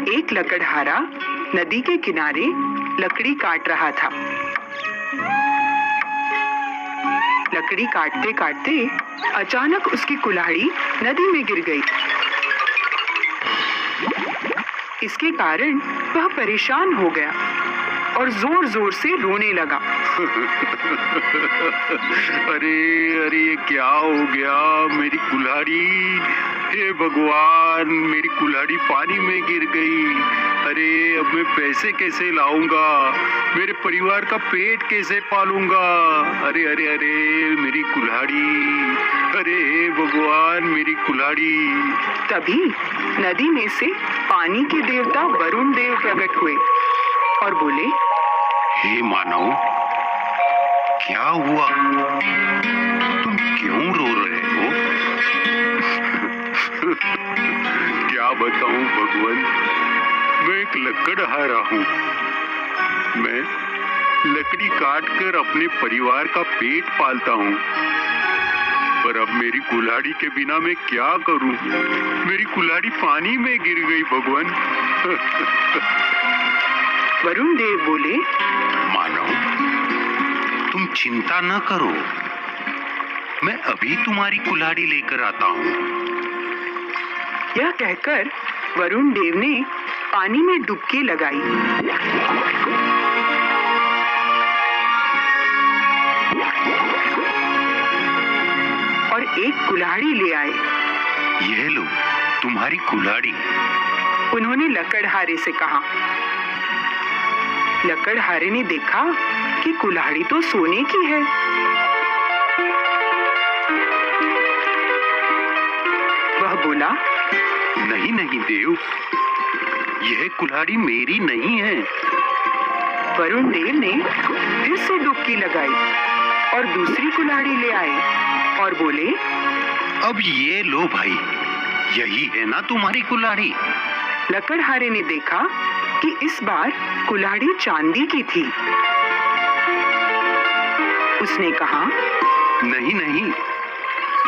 एक लकड़हारा नदी के किनारे लकड़ी काट रहा था। लकड़ी काटते काटते अचानक उसकी कुल्हाड़ी नदी में गिर गई। इसके कारण वह परेशान हो गया और जोर जोर से रोने लगा। अरे अरे क्या हो गया मेरी कुल्हाड़ी? हे भगवान, मेरी कुल्हाड़ी पानी में गिर गई। अरे अब मैं पैसे कैसे लाऊंगा? मेरे परिवार का पेट कैसे पालूंगा? अरे अरे अरे मेरी कुल्हाड़ी, अरे हे भगवान मेरी कुल्हाड़ी। तभी नदी में से पानी के देवता वरुण देव प्रकट हुए और बोले, हे मानव, क्या हुआ? तुम क्यों रो रहे हो? क्या बताऊं भगवान, मैं एक लकड़हारा हूँ। मैं लकड़ी काटकर अपने परिवार का पेट पालता हूँ, पर अब मेरी कुल्हाड़ी के बिना मैं क्या करूं? मेरी कुल्हाड़ी पानी में गिर गई भगवान। वरुण देव बोले, मानव, तुम चिंता न करो, मैं अभी तुम्हारी कुल्हाड़ी लेकर आता हूँ। यह कहकर वरुण देव ने पानी में डुबकी लगाई। और एक कुल्हाड़ी ले आए। यह लो तुम्हारी कुल्हाड़ी, उन्होंने लकड़हारे से कहा। लकड़हारे ने देखा कि कुल्हाड़ी तो सोने की है। वह बोला, नहीं नहीं देव, यह कुल्हाड़ी मेरी नहीं है। वरुण देव ने फिर से डुबकी लगाई और दूसरी कुल्हाड़ी ले आए और बोले, अब ये लो भाई, यही है ना तुम्हारी कुल्हाड़ी? लकड़हारे ने देखा कि इस बार कुल्हाड़ी चांदी की थी। उसने कहा, नहीं नहीं,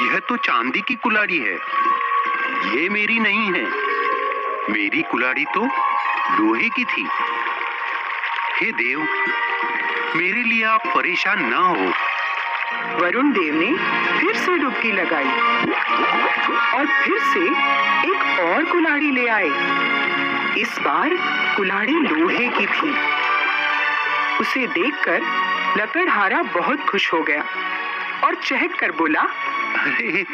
यह तो चांदी की कुल्हाड़ी है, ये मेरी नहीं है। मेरी कुल्हाड़ी तो लोहे की थी। हे देव, मेरे लिए आप परेशान ना हो। वरुण देव ने फिर से डुबकी लगाई और फिर से एक और कुल्हाड़ी ले आए। इस बार कुल्हाड़ी लोहे की थी। उसे देखकर लकड़हारा बहुत खुश हो गया और चहक कर बोला, अरे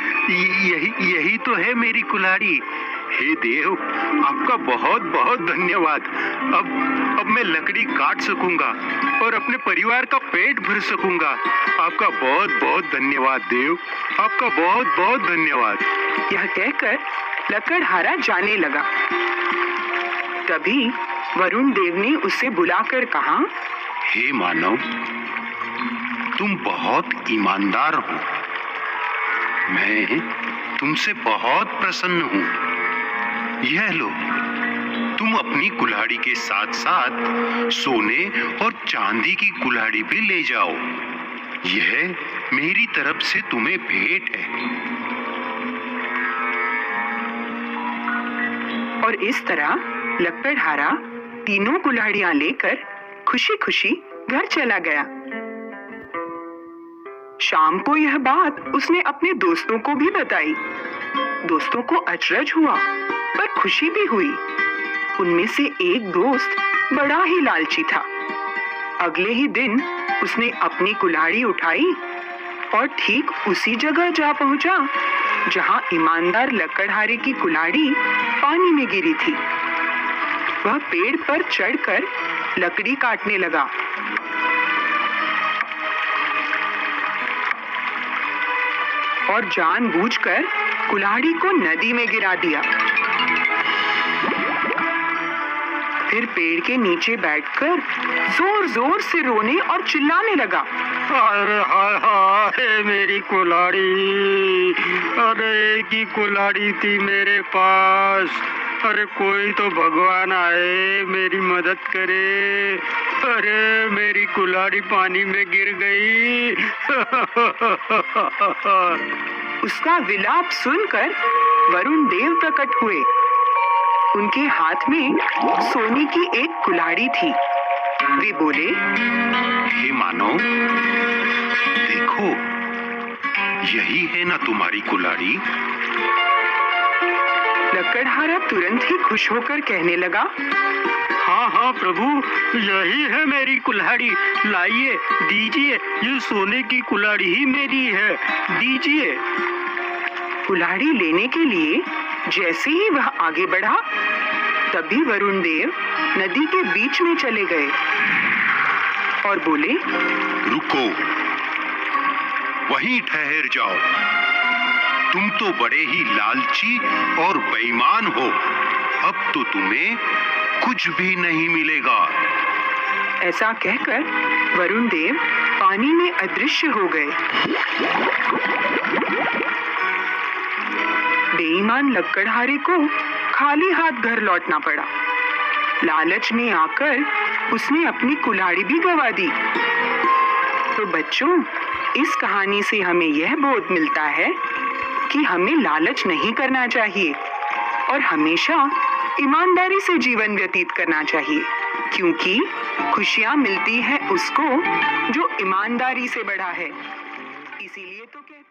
यही तो है मेरी कुल्हाड़ी। हे देव, आपका बहुत बहुत धन्यवाद। अब मैं लकड़ी काट सकूंगा और अपने परिवार का पेट भर सकूंगा। आपका बहुत बहुत धन्यवाद देव, आपका बहुत बहुत धन्यवाद। यह कहकर लकड़हारा जाने लगा। तभी वरुण देव ने उसे बुलाकर कहा, हे मानव, तुम बहुत ईमानदार हो। मैं तुमसे बहुत प्रसन्न हूँ। यह लो, तुम अपनी कुल्हाड़ी के साथ साथ सोने और चांदी की कुल्हाड़ी भी ले जाओ। यह मेरी तरफ से तुम्हें भेंट है। और इस तरह लकड़हारा तीनों कुल्हाड़ियां लेकर खुशी खुशी घर चला गया। शाम को यह बात उसने अपने दोस्तों को भी बताई। दोस्तों को अचरज हुआ पर खुशी भी हुई। उनमें से एक दोस्त बड़ा ही लालची था। अगले ही दिन उसने अपनी कुल्हाड़ी उठाई और ठीक उसी जगह जा पहुंचा जहां ईमानदार लकड़हारे की कुल्हाड़ी पानी में गिरी थी। वह पेड़ पर चढ़कर लकड़ी काटने लगा। और जानबूझकर कुल्हाड़ी को नदी में गिरा दिया। फिर पेड़ के नीचे बैठकर जोर जोर से रोने और चिल्लाने लगा, अरे हाय हाय मेरी कुल्हाड़ी, अरे की कुल्हाड़ी थी मेरे पास। अरे कोई तो भगवान आए, मेरी मदद करे। अरे मेरी कुल्हाड़ी पानी में गिर गई। उसका विलाप सुनकर वरुण देव प्रकट हुए। उनके हाथ में सोने की एक कुल्हाड़ी थी। वे बोले, हे मानव, देखो, यही है ना तुम्हारी कुल्हाड़ी? लकड़हारा तुरंत ही खुश होकर कहने लगा, हाँ हाँ प्रभु, यही है मेरी कुल्हाड़ी। लाइए, दीजिए, ये सोने की कुल्हाड़ी ही मेरी है, दीजिए। कुल्हाड़ी लेने के लिए जैसे ही वह आगे बढ़ा, तभी वरुण देव नदी के बीच में चले गए और बोले, रुको, वहीं ठहर जाओ। तुम तो बड़े ही लालची और बेईमान हो। अब तो तुम्हें कुछ भी नहीं मिलेगा। ऐसा कहकर वरुण देव पानी में अदृश्य हो गए। बेईमान लकड़हारे को खाली हाथ घर लौटना पड़ा। लालच में आकर उसने अपनी कुल्हाड़ी भी गंवा दी। तो बच्चों, इस कहानी से हमें यह बोध मिलता है कि हमें लालच नहीं करना चाहिए और हमेशा ईमानदारी से जीवन व्यतीत करना चाहिए, क्योंकि खुशियां मिलती हैं उसको जो ईमानदारी से बढ़ा है। इसीलिए तो कहते